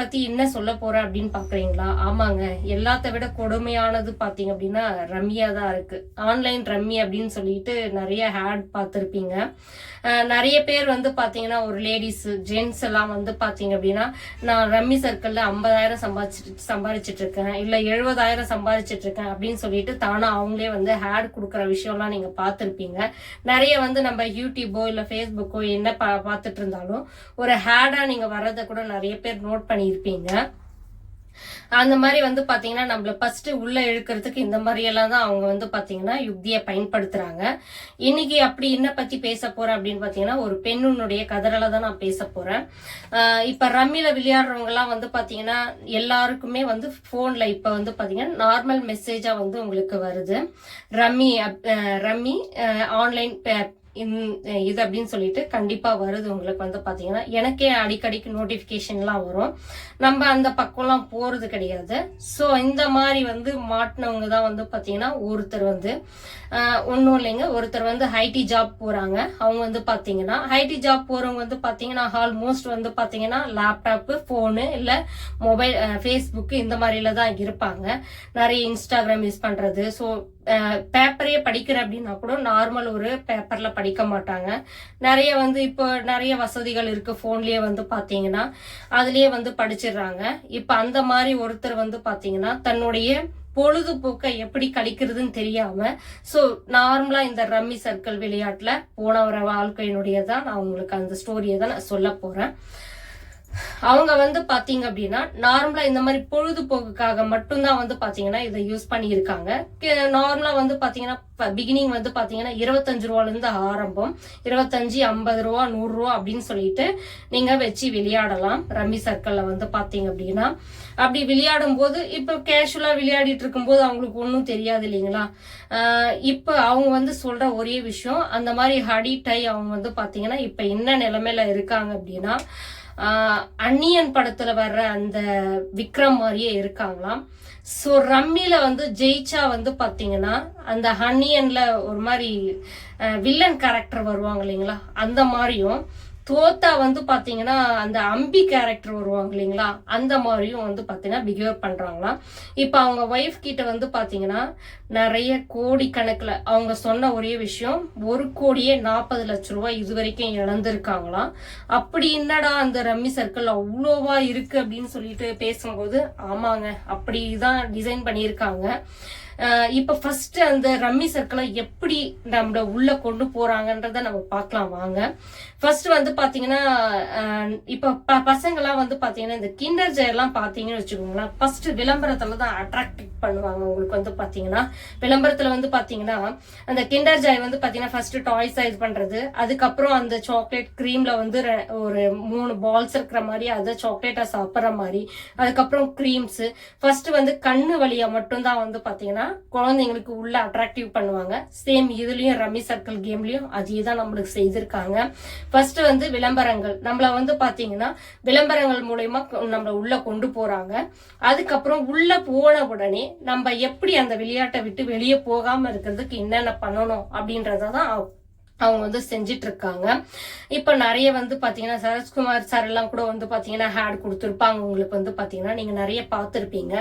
பத்தி என்ன சொல்ல போறேன் அப்படின்னு பாக்குறீங்களா? ஆமாங்க, எல்லாத்த விட கொடுமையானது பாத்தீங்க அப்படின்னா ரம்மியா தான் இருக்கு. ஆன்லைன் ரம்மி அப்படின்னு சொல்லிட்டு நிறைய ஆட் பார்த்துருப்பீங்க. நிறைய பேர் வந்து பாத்தீங்கன்னா ஒரு லேடிஸ் ஜென்ட்ஸ் எல்லாம் வந்து பாத்தீங்க அப்படின்னா நான் ரம்மி சர்க்கிள்ல 50,000 சம்பாதிச்சிட்டு இருக்கேன், இல்ல 70,000 சம்பாதிச்சிட்டு இருக்கேன் அப்படின்னு சொல்லிட்டு தானா அவங்களே வந்து ஆட் கொடுக்குற விஷயம்லாம் நீங்க பார்த்துருப்பீங்க. நிறைய வந்து நம்ம யூடியூபோ இல்ல ஃபேஸ்புக்கோ என்ன பார்த்துட்டு இருந்தாலும் ஒரு ஆடா நீங்க வர்றதை கூட நிறைய பேர் நோட் பண்ணியிருப்பீங்க. அந்த மாதிரி வந்து பாத்தீங்கன்னா நம்மள ஃபர்ஸ்ட் உள்ள இழுக்கிறதுக்கு இந்த மாதிரி எல்லாம் தான் அவங்க வந்து பாத்தீங்கன்னா யுக்தியை பயன்படுத்துறாங்க. இன்னைக்கு அப்படி என்ன பத்தி பேச போறேன் அப்படின்னு பாத்தீங்கன்னா ஒரு பெண்ணுடைய கதறலை தான் நான் பேச போறேன். இப்ப ரம்மில விளையாடுறவங்க எல்லாம் வந்து பாத்தீங்கன்னா எல்லாருக்குமே வந்து போன்ல இப்ப வந்து பாத்தீங்கன்னா நார்மல் மெசேஜா வந்து உங்களுக்கு வருது. ரம்மி ரம்மி ஆன்லைன் இது அப்படின்னு சொல்லிட்டு கண்டிப்பா வருது உங்களுக்கு வந்து பாத்தீங்கன்னா. எனக்கே அடிக்கடிக்கு நோட்டிபிகேஷன்லாம் வரும். நம்ம அந்த பக்கம்லாம் போறது கிடையாது. ஸோ இந்த மாதிரி வந்து மாட்டினவங்க தான் வந்து பாத்தீங்கன்னா ஒருத்தர் வந்து ஒன்றும் இல்லைங்க, ஒருத்தர் வந்து ஐடி ஜாப் போறாங்க. அவங்க வந்து பாத்தீங்கன்னா ஐடி ஜாப் போறவங்க வந்து பாத்தீங்கன்னா ஆல்மோஸ்ட் வந்து பாத்தீங்கன்னா லேப்டாப்பு, போனு இல்ல மொபைல், ஃபேஸ்புக் இந்த மாதிரில தான் இருப்பாங்க. நிறைய இன்ஸ்டாகிராம் யூஸ் பண்றது. ஸோ பேப்பரே படிக்கிற அப்படின்னா கூட நார்மல் ஒரு பேப்பர்ல படிக்க மாட்டாங்க. நிறைய வந்து இப்போ நிறைய வசதிகள் இருக்கு போன்லயே வந்து பாத்தீங்கன்னா அதுலயே வந்து படிச்சிடுறாங்க. இப்ப அந்த மாதிரி ஒருத்தர் வந்து பாத்தீங்கன்னா தன்னுடைய பொழுதுபோக்கை எப்படி கழிக்கிறதுன்னு தெரியாம சோ நார்மலா இந்த ரம்மி சர்க்கிள் விளையாட்டுல போனவர வாழ்க்கையினுடையதான் நான் உங்களுக்கு அந்த ஸ்டோரியை தான் நான் சொல்ல போறேன். அவங்க வந்து பாத்தீங்க அப்படின்னா நார்மலா இந்த மாதிரி பொழுதுபோக்குக்காக மட்டும்தான் வந்து பாத்தீங்கன்னா இதை யூஸ் பண்ணி இருக்காங்க. நார்மலா வந்து பாத்தீங்கன்னா பிகினிங் வந்து பாத்தீங்கன்னா 25 ரூபால இருந்து ஆரம்பம். 25, 50 ரூபா, 100 ரூபா அப்படின்னு சொல்லிட்டு நீங்க வச்சு விளையாடலாம். ரம்மி சர்க்கிள்ல வந்து பாத்தீங்க அப்படின்னா அப்படி விளையாடும் போது இப்ப கேஷுவலா விளையாடிட்டு இருக்கும் போது அவங்களுக்கு ஒன்றும் தெரியாது இல்லைங்களா. இப்ப அவங்க வந்து சொல்ற ஒரே விஷயம், அந்த மாதிரி அடிக்ட் ஆகி அவங்க வந்து பாத்தீங்கன்னா இப்ப என்ன நிலைமையில இருக்காங்க அப்படின்னா அந்நியன் படத்துல வர்ற அந்த விக்ரம் மாதிரியே இருக்காங்களாம். சோ ரம்மில வந்து ஜெயிச்சா வந்து பாத்தீங்கன்னா அந்த அந்நியன்ல ஒரு மாதிரி வில்லன் கேரக்டர் வருவாங்க இல்லைங்களா, அந்த மாதிரியும் தோத்தா வந்து பாத்தீங்கன்னா அந்த அம்பி கேரக்டர் வருவாங்க இல்லைங்களா, அந்த மாதிரியும் வந்து பாத்தீங்கன்னா பிஹேவ் பண்றாங்களாம். இப்ப அவங்க ஒய்ஃப் கிட்ட வந்து பாத்தீங்கன்னா நிறைய கோடி கணக்குல அவங்க சொன்ன ஒரே விஷயம் 1,40,00,000 ரூபாய் இது வரைக்கும் இழந்திருக்காங்களாம். அப்படி என்னடா அந்த ரம்மி சர்க்கிள் அவ்வளோவா இருக்கு அப்படின்னு சொல்லிட்டு பேசும்போது ஆமாங்க அப்படிதான் டிசைன் பண்ணியிருக்காங்க. இப்ப ஃபர்ஸ்ட் அந்த ரம்மி சர்க்கிளை எப்படி நம்ம உள்ள கொண்டு போறாங்கன்றத நம்ம பார்க்கலாம் வாங்க. ஃபர்ஸ்ட் வந்து பாத்தீங்கன்னா இப்ப பசங்கெல்லாம் வந்து பாத்தீங்கன்னா இந்த கிண்டர் ஜாய் எல்லாம் பாத்தீங்கன்னு வச்சுக்கோங்களேன், ஃபர்ஸ்ட் விளம்பரத்துல தான் அட்ராக்ட் பண்ணுவாங்க. உங்களுக்கு வந்து பாத்தீங்கன்னா விளம்பரத்துல வந்து பாத்தீங்கன்னா அந்த கிண்டர் ஜாய் வந்து பாத்தீங்கன்னா ஃபர்ஸ்ட் டாய்ஸா இது பண்றது, அதுக்கப்புறம் அந்த சாக்லேட் கிரீம்ல வந்து ஒரு 3 பால்ஸ் இருக்கிற மாதிரி அதை சாக்லேட்டா சாப்பிட்ற மாதிரி, அதுக்கப்புறம் கிரீம்ஸ் ஃபர்ஸ்ட் வந்து கண்ணு வழியா மட்டும்தான் வந்து பாத்தீங்கன்னா குழந்தைங்களுக்கு உள்ள அட்ராக்டிவ் பண்ணுவாங்க. சேம் இதுலயும் ரம்மி சர்க்கிள் கேம்லயும் அதே தான் நம்மளுக்கு செய்திருக்காங்க. ஃபர்ஸ்ட் வந்து விளம்பரங்கள் நம்மள வந்து பாத்தீங்கன்னா விளம்பரங்கள் மூலயமா நம்மள உள்ள கொண்டு போறாங்க. அதுக்கப்புறம் உள்ள போன உடனே நம்ம எப்படி அந்த விளையாட்டை விட்டு வெளியே போகாம இருக்கிறதுக்கு என்னென்ன பண்ணணும் அப்படின்றதான் அவங்க வந்து செஞ்சிட்டு இருக்காங்க. இப்ப நிறைய வந்து பாத்தீங்கன்னா சரத்குமார் சார் எல்லாம் கூட வந்து பாத்தீங்கன்னா ஆட் கொடுத்துருப்பாங்க. உங்களுக்கு வந்து பாத்தீங்கன்னா நீங்க நிறைய பார்த்திருப்பீங்க.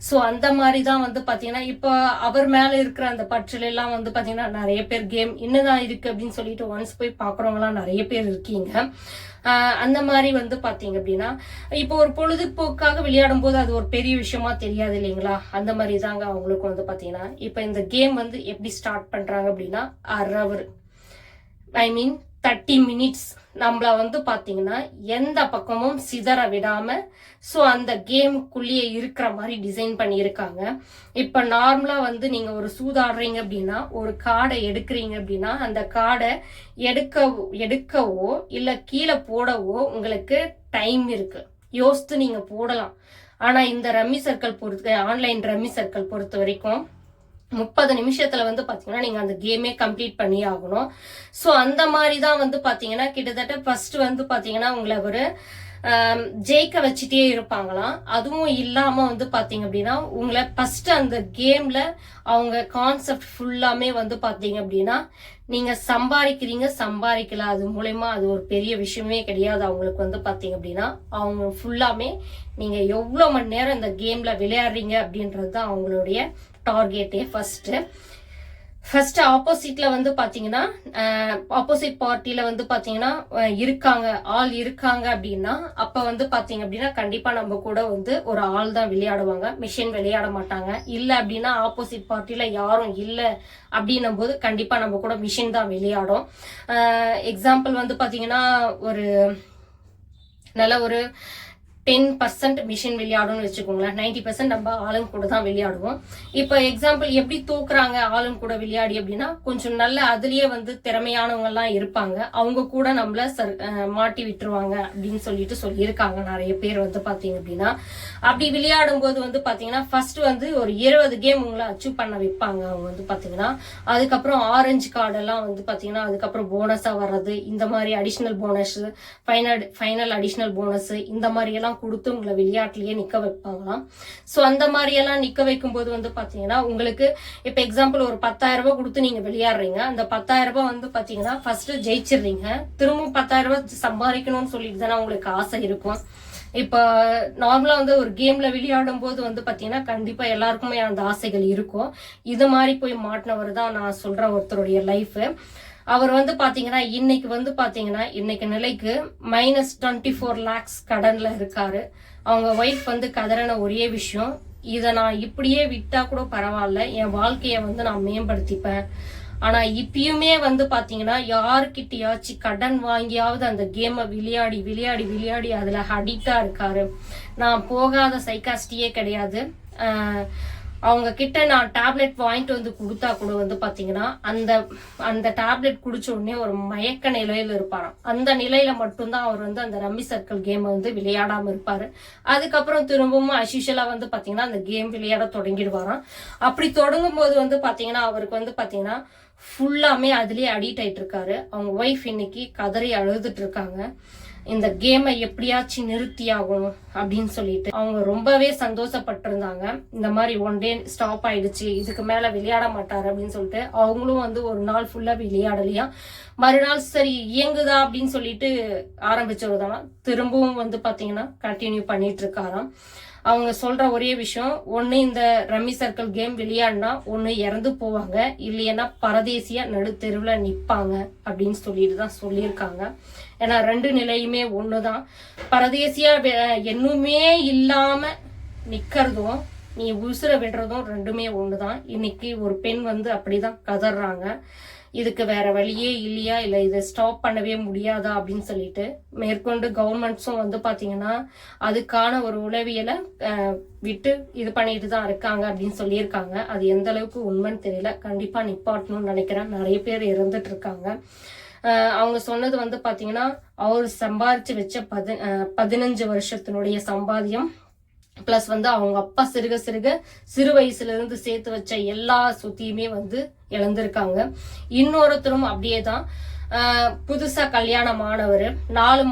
சோ அந்த மாதிரிதான் வந்து பாத்தீங்கன்னா இப்ப அவர் மேல இருக்கிற அந்த பற்றில எல்லாம் வந்து பாத்தீங்கன்னா நிறைய பேர் கேம் என்னதான் இருக்கு அப்படின்னு சொல்லிட்டு ஒன்ஸ் போய் பாக்குறவங்க எல்லாம் நிறைய பேர் இருக்கீங்க. அந்த மாதிரி வந்து பாத்தீங்க அப்படின்னா இப்போ ஒரு பொழுதுபோக்காக விளையாடும் போது அது ஒரு பெரிய விஷயமா தெரியாது இல்லைங்களா. அந்த மாதிரி தாங்க அவங்களுக்கு வந்து பாத்தீங்கன்னா இப்ப இந்த கேம் வந்து எப்படி ஸ்டார்ட் பண்றாங்க அப்படின்னா 30 மினிட்ஸ் நம்மள வந்து பாத்தீங்கன்னா எந்த பக்கமும் சிதற விடாம சோ அந்த கேமுக்குள்ளேயே இருக்கிற மாதிரி டிசைன் பண்ணியிருக்காங்க. இப்ப நார்மலா வந்து நீங்க ஒரு சூதாடுறீங்க அப்படின்னா ஒரு கார்டை எடுக்கிறீங்க அப்படின்னா அந்த கார்டை எடுக்கவோ இல்ல கீழே போடவோ உங்களுக்கு டைம் இருக்கு, யோசித்து நீங்க போடலாம். ஆனா இந்த rummy circle online rummy circle பொறுத்த வரைக்கும் 30 நிமிஷத்துல வந்து பாத்தீங்கன்னா நீங்க அந்த கேமே கம்ப்ளீட் பண்ணி ஆகணும். சோ அந்த மாதிரிதான் வந்து பாத்தீங்கன்னா கிட்டத்தட்ட ஃபர்ஸ்ட் வந்து பாத்தீங்கன்னா உங்களை ஒரு ஜெயிக்க வச்சுட்டே இருப்பாங்களாம். அதுவும் இல்லாம வந்து பாத்தீங்க அப்படின்னா உங்களை ஃபர்ஸ்ட் அந்த கேம்ல அவங்க கான்செப்ட் ஃபுல்லாமே வந்து பாத்தீங்க அப்படின்னா நீங்க சம்பாதிக்கல, அது மூலயமா அது ஒரு பெரிய விஷயமே கிடையாது. அவங்களுக்கு வந்து பாத்தீங்க அப்படின்னா அவங்க ஃபுல்லாமே நீங்க எவ்வளவு மணி நேரம் இந்த கேம்ல விளையாடுறீங்க அப்படின்றது தான் அவங்களுடைய டார்கெட்டே. ஃபர்ஸ்ட் ஆப்போசிட்ல வந்து பாத்தீங்கன்னா ஆப்போசிட் பார்ட்டில வந்து பாத்தீங்கன்னா ஆள் இருக்காங்க அப்படின்னா அப்ப வந்து பாத்தீங்க அப்படின்னா கண்டிப்பா நம்ம கூட வந்து ஒரு ஆள் தான் விளையாடுவாங்க, மிஷின் விளையாட மாட்டாங்க. இல்ல அப்படின்னா ஆப்போசிட் பார்ட்டில யாரும் இல்ல அப்படின்னும் போது கண்டிப்பா நம்ம கூட மிஷின் தான் விளையாடும். எக்ஸாம்பிள் வந்து பாத்தீங்கன்னா ஒரு நல்ல ஒரு 10% மிஷின் விளையாடும்னு வச்சுக்கோங்களேன். 90% நம்ம ஆளுங்க கூட தான் விளையாடுவோம். இப்ப எக்ஸாம்பிள் எப்படி தூக்குறாங்க ஆளுங்க கூட விளையாடி அப்படின்னா கொஞ்சம் நல்ல அதுலயே வந்து திறமையானவங்க எல்லாம் இருப்பாங்க, அவங்க கூட நம்மள மாட்டி விட்டுருவாங்க அப்படின்னு சொல்லியிருக்காங்க நிறைய பேர் வந்து பாத்தீங்க அப்படின்னா. அப்படி விளையாடும் போது வந்து பாத்தீங்கன்னா ஃபர்ஸ்ட் வந்து ஒரு 20 கேம் உங்களை அச்சீவ் பண்ண வைப்பாங்க அவங்க வந்து பாத்தீங்கன்னா. அதுக்கப்புறம் ஆரஞ்சு கார்டு எல்லாம் வந்து பாத்தீங்கன்னா அதுக்கப்புறம் போனஸா வர்றது, இந்த மாதிரி additional bonus, final additional bonus, இந்த மாதிரி எல்லாம் கொடுத்து உங்களை விளையாட்டுலயே நிக்க வைப்பாங்களாம். சோ அந்த மாதிரி எல்லாம் நிக்க வைக்கும் போது வந்து பாத்தீங்கன்னா உங்களுக்கு இப்ப எக்ஸாம்பிள் ஒரு 10,000 ரூபாய் கொடுத்து நீங்க விளையாடுறீங்க. அந்த 10,000 ரூபாய் வந்து பாத்தீங்கன்னா ஃபர்ஸ்ட் ஜெயிச்சிடுறீங்க, திரும்பவும் 10,000 ரூபாய் சம்பாதிக்கணும்னு சொல்லிட்டு தானே உங்களுக்கு ஆசை இருக்கும். இப்ப நார்மலா வந்து ஒரு கேம்ல விளையாடும் போது வந்து பாத்தீங்கன்னா கண்டிப்பா எல்லாருக்குமே அந்த ஆசைகள் இருக்கும். இது மாதிரி போய் மாட்டினவர் தான் நான் சொல்ற ஒருத்தருடைய லைஃப். அவர் வந்து பாத்தீங்கன்னா இன்னைக்கு நிலைக்கு -24 lakhs கடன்ல இருக்காரு. அவங்க ஒய்ஃப் வந்து கதறின ஒரே விஷயம், இத நான் இப்படியே விட்டா கூட பரவாயில்ல, என் வாழ்க்கைய வந்து நான் மேம்படுத்திப்பேன். ஆனா இப்பயுமே வந்து பாத்தீங்கன்னா யாருக்கிட்டயாச்சும் கடன் வாங்கியாவது அந்த கேமை விளையாடி அதுல அடிக்டா இருக்காரு. நான் போகாத சைக்காஸ்டியே கிடையாது. அவங்க கிட்ட நான் டேப்லெட் வாங்கிட்டு வந்து கொடுத்தா கூட வந்து பாத்தீங்கன்னா அந்த டேப்லெட் குடிச்ச உடனே ஒரு மயக்க நிலையில இருப்பாராம். அந்த நிலையில மட்டும்தான் அவர் வந்து அந்த ரம்மி சர்க்கிள் கேம் வந்து விளையாடாம இருப்பாரு. அதுக்கப்புறம் திரும்பவும் அசிஷலா வந்து பாத்தீங்கன்னா அந்த கேம் விளையாட தொடங்கிடுவாராம். அப்படி தொடங்கும் போது வந்து பாத்தீங்கன்னா அவருக்கு வந்து பாத்தீங்கன்னா ஃபுல்லாமே அதுலயே அடிக்ட் ஆயிட்டு இருக்காரு. அவங்க ஒய்ஃப் இன்னைக்கு கதறி அழுதுட்டு இருக்காங்க, இந்த கேமை எப்படியாச்சும் நிறுத்தி ஆகணும் அப்படின்னு சொல்லிட்டு. அவங்க ரொம்பவே சந்தோஷப்பட்டிருந்தாங்க. இந்த மாதிரி ஒன் டே ஸ்டாப் ஆயிடுச்சு, இதுக்கு மேல விளையாட மாட்டாரு அப்படின்னு சொல்லிட்டு அவங்களும் வந்து ஒரு நாள் ஃபுல்லா விளையாடலையா. மறுநாள் சரி இயங்குதா அப்படின்னு சொல்லிட்டு ஆரம்பிச்சதுதான் திரும்பவும் வந்து பாத்தீங்கன்னா கண்டினியூ பண்ணிட்டு இருக்காராம். அவங்க சொல்ற ஒரே விஷயம், ஒண்ணு இந்த ரம்மி சர்க்கிள் கேம் விளையாடினா ஒண்ணு இறந்து போவாங்க, இல்லைன்னா பரதேசியா நடுத்தெருவுல நிப்பாங்க அப்படின்னு சொல்லிட்டு தான் சொல்லியிருக்காங்க. ஏன்னா 2 நிலையுமே ஒண்ணுதான். பரதேசியா என்னுமே இல்லாம நிக்கிறதும் நீ உசுர விடுறதும் 2மே ஒண்ணுதான். இன்னைக்கு ஒரு பெண் வந்து அப்படிதான் கதறாங்க. இதுக்கு வேற வழியே இல்லையா, இல்ல இதை ஸ்டாப் பண்ணவே முடியாதா அப்படின்னு சொல்லிட்டு மேற்கொண்டு கவர்மெண்ட்ஸும் வந்து பாத்தீங்கன்னா அதுக்கான ஒரு உளவியலை விட்டு இது பண்ணிட்டு தான் இருக்காங்க அப்படின்னு சொல்லியிருக்காங்க. அது எந்த அளவுக்கு உண்மைன்னு தெரியல. கண்டிப்பா நிப்பாட்டணும்னு நினைக்கிறேன். நிறைய பேர் இறந்துட்டு இருக்காங்க. அவங்க சொன்னது வந்து பாத்தீங்கன்னா அவர் சம்பாதிச்சு வச்ச 15 வருஷத்தினுடைய சம்பாத்தியம் பிளஸ் வந்து அவங்க அப்பா சிறு வயசுல இருந்து சேர்த்து வச்ச எல்லா சொத்தையுமே வந்து இழந்திருக்காங்க. இன்னொருத்தரும் அப்படியேதான் புதுசா கல்யாணம் ஆனவர் 4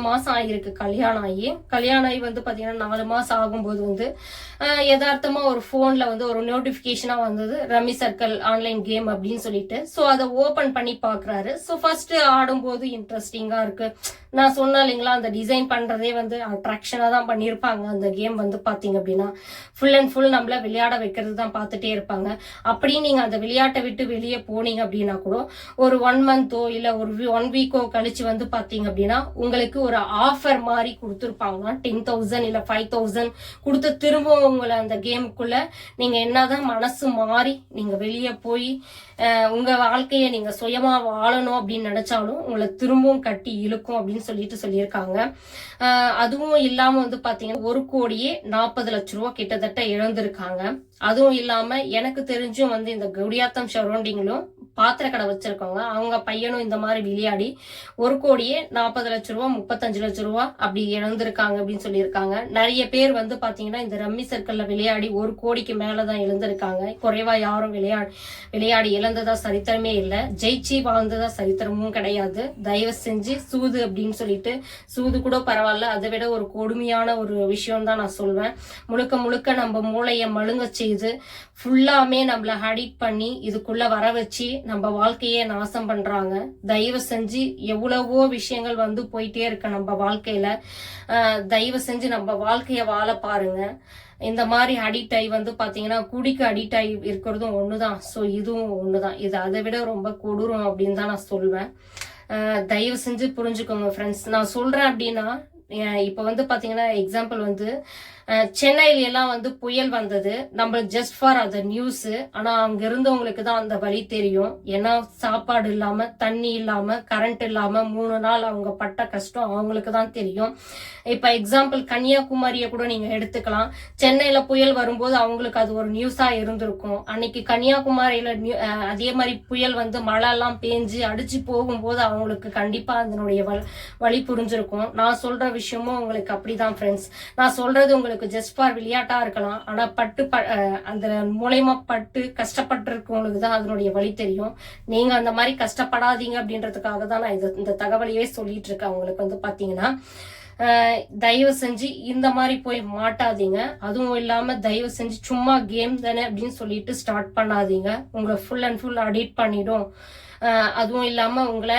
மாசம் ஆகிருக்கு கல்யாணம் ஆகி வந்து பாத்தீங்கன்னா 4 மாசம் ஆகும்போது வந்து யதார்த்தமா ஒரு போன்ல வந்து ஒரு நோட்டிபிகேஷனா வந்தது, ரம்மி சர்க்கிள் ஆன்லைன் கேம் அப்படின்னு சொல்லிட்டு. சோ அதை ஓபன் பண்ணி பாக்குறாரு. சோ ஃபர்ஸ்ட் ஆடும்போது இன்ட்ரெஸ்டிங்கா இருக்கு. நான் சொன்னேன் இல்லைங்களா, அந்த டிசைன் பண்றதே வந்து அட்ராக்ஷனா தான் பண்ணிருப்பாங்க. அந்த கேம் வந்து பாத்தீங்க அப்படின்னா ஃபுல் அண்ட் ஃபுல் நம்மள விளையாட வைக்கிறது தான் பார்த்துட்டே இருப்பாங்க. அப்படியே நீங்க அந்த விளையாட்டை விட்டு வெளியே போனீங்க அப்படின்னா கூட ஒரு 1 மந்தோ இல்ல ஒரு 1 வீக்கோ கழிச்சு வந்து பாத்தீங்க அப்படின்னா உங்களுக்கு ஒரு ஆஃபர் மாதிரி கொடுத்துருப்பாங்க. 10,000 இல்ல 5,000 கொடுத்து திரும்ப உங்களை அந்த கேமுக்குள்ள நீங்க என்னதான் மனசு மாறி நீங்க வெளியே போய் உங்க வாழ்க்கைய நீங்க சுயமா வாழணும் அப்படின்னு நினைச்சாலும் உங்களை திரும்பவும் கட்டி இழுக்கும் அப்படின்னு சொல்லியிருக்காங்க. அதுவும் இல்லாம வந்து பாத்தீங்கன்னா 1,40,00,000 ரூபாய் கிட்டத்தட்ட இழந்திருக்காங்க. அதுவும் இல்லாம எனக்கு தெரிஞ்சும் வந்து இந்த குடியாத்தம் சரௌண்டிங்லும் பாத்திர கடை வச்சிருக்கவங்க அவங்க பையனும் இந்த மாதிரி விளையாடி 1,40,00,000 ரூபா 35 லட்சம் ரூபா அப்படி இழந்திருக்காங்க அப்படின்னு சொல்லியிருக்காங்க. நிறைய பேர் வந்து பாத்தீங்கன்னா இந்த ரம்மி சர்க்கிள்ல விளையாடி 1 கோடிக்கு மேலதான் இழந்திருக்காங்க. குறைவா யாரும் விளையாடி இழந்ததா சரித்திரமே இல்லை. ஜெயிச்சு வாழ்ந்ததா சரித்திரமும் கிடையாது. தயவு செஞ்சு சூது அப்படின்னு சொல்லிட்டு, சூது கூட பரவாயில்ல, அதை விட ஒரு கொடுமையான ஒரு விஷயம் தான் நான் சொல்வேன். முழுக்க முழுக்க நம்ம மூளையை மழுங்க செய்து ஃபுல்லாமே நம்மள அடிக்ட் பண்ணி இதுக்குள்ள வர வச்சு நம்ம வாழ்க்கையே நாசம் பண்றாங்க. தயவு செஞ்சு எவ்வளவோ விஷயங்கள் வந்து போயிட்டே இருக்கு நம்ம வாழ்க்கையில. தயவு செஞ்சு நம்ம வாழ்க்கைய வாழ பாருங்க. இந்த மாதிரி அடிக்ட் ஆகி வந்து பாத்தீங்கன்னா குடிக்கு அடிக்ட் ஆகி இருக்கிறதும் ஒண்ணுதான். ஸோ இதுவும் ஒண்ணுதான். இது அதை விட ரொம்ப கொடூரம் அப்படின்னு தான் நான் சொல்வேன். தயவு செஞ்சு புரிஞ்சுக்கோங்க ஃப்ரெண்ட்ஸ். நான் சொல்றேன் அப்படின்னா இப்ப வந்து பாத்தீங்கன்னா எக்ஸாம்பிள் வந்து சென்னையில எல்லாம் வந்து புயல் வந்தது. நம்ம ஜஸ்ட் ஃபார் அத நியூஸ். ஆனா அங்க இருந்தவங்களுக்கு தான் அந்த வழி தெரியும். ஏன்னா சாப்பாடு இல்லாம, தண்ணி இல்லாம, கரண்ட் இல்லாம 3 நாள் அவங்க பட்ட கஷ்டம் அவங்களுக்கு தான் தெரியும். இப்ப எக்ஸாம்பிள் கன்னியாகுமரிய கூட நீங்க எடுத்துக்கலாம். சென்னையில புயல் வரும்போது அவங்களுக்கு அது ஒரு நியூஸா இருந்திருக்கும். அன்னைக்கு கன்னியாகுமரியில அதே மாதிரி புயல் வந்து மழை எல்லாம் பேஞ்சு அடிச்சு போகும்போது அவங்களுக்கு கண்டிப்பா அதனுடைய வழி புரிஞ்சிருக்கும். நான் சொல்ற விஷயமும் உங்களுக்கு அப்படிதான் ஃப்ரெண்ட்ஸ். நான் சொல்றது உங்களுக்கு ஜஸ்ட் ஃபார் விளையாட்டா இருக்கலாம். ஆனா அந்த மூலயமா பட்டு கஷ்டப்பட்டு இருக்கவங்களுக்கு தான் அதனுடைய வழி தெரியும். நீங்க அந்த மாதிரி கஷ்டப்படாதீங்க அப்படின்றதுக்காக தான் நான் இந்த தகவலையே சொல்லிட்டு இருக்கேன். உங்களுக்கு வந்து பாத்தீங்கன்னா தயவு செஞ்சு இந்த மாதிரி போய் மாட்டாதீங்க. அதுவும் இல்லாம தயவு செஞ்சு சும்மா கேம் தானே அப்படின்னு சொல்லிட்டு ஸ்டார்ட் பண்ணாதீங்க. உங்களை ஃபுல் அண்ட் ஃபுல் அடிக்ட் பண்ணிடும். அதுவும் இல்லாம உங்களை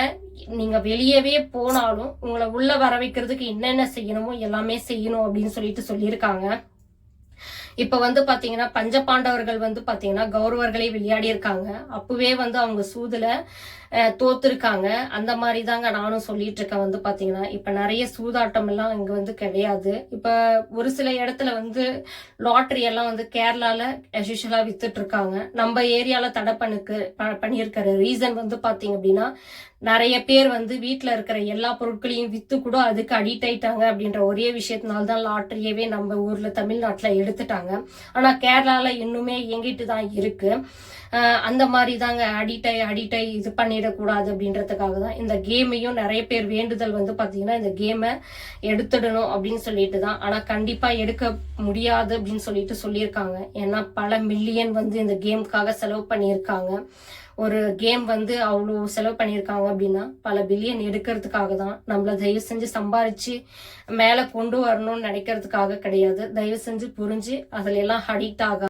நீங்க வெளியவே போனாலும் உங்களை உள்ள வர வைக்கிறதுக்கு என்னென்ன செய்யணுமோ எல்லாமே செய்யணும் அப்படின்னு சொல்லிட்டு சொல்லியிருக்காங்க. இப்ப வந்து பாத்தீங்கன்னா பஞ்சபாண்டவர்கள் வந்து பாத்தீங்கன்னா கௌரவர்களே விளையாடி இருக்காங்க. அப்பவே வந்து அவங்க சூதுல தோத்துருக்காங்க. அந்த மாதிரி தாங்க நானும் சொல்லிட்டு இருக்கேன். வந்து பாத்தீங்கன்னா இப்ப நிறைய சூதாட்டம் எல்லாம் இங்க வந்து கிடையாது. இப்ப ஒரு சில இடத்துல வந்து லாட்டரி எல்லாம் வந்து கேரளால யூசுவலா வித்துட்டு இருக்காங்க. நம்ம ஏரியால தடை பண்ணிருக்கிற ரீசன் வந்து பாத்தீங்க அப்படின்னா நிறைய பேர் வந்து வீட்டுல இருக்கிற எல்லா பொருட்களையும் வித்து கூட அதுக்கு அடிக்ட் ஆயிட்டாங்க அப்படின்ற ஒரே விஷயத்தினால்தான் லாட்டரியவே நம்ம ஊர்ல தமிழ்நாட்டுல எடுத்துட்டாங்க. ஆனா கேரளால இன்னுமே இயங்கிட்டு தான் இருக்கு. அந்த மாதிரி தாங்க அடிக்ட் ஆகி இது பண்ணிடக்கூடாது அப்படின்றதுக்காக தான் இந்த கேமையும் நிறைய பேர் வேண்டுதல் வந்து பாத்தீங்கன்னா இந்த கேமை எடுத்துடணும் அப்படின்னு சொல்லிட்டு தான். ஆனா கண்டிப்பா எடுக்க முடியாது அப்படின்னு சொல்லிட்டு சொல்லியிருக்காங்க. ஏன்னா பல மில்லியன் வந்து இந்த கேமுக்காக செலவு பண்ணியிருக்காங்க. ஒரு கேம் வந்து அவ்வளோ செலவு பண்ணியிருக்காங்க அப்படின்னா பல பில்லியன் எடுக்கிறதுக்காக தான். நம்மள தயவு செஞ்சு சம்பாரிச்சு மேல கொண்டு வரணும்னு நினைக்கிறதுக்காக கிடையாது. தயவு செஞ்சு புரிஞ்சு அதுல எல்லாம் அடிக்ட் ஆக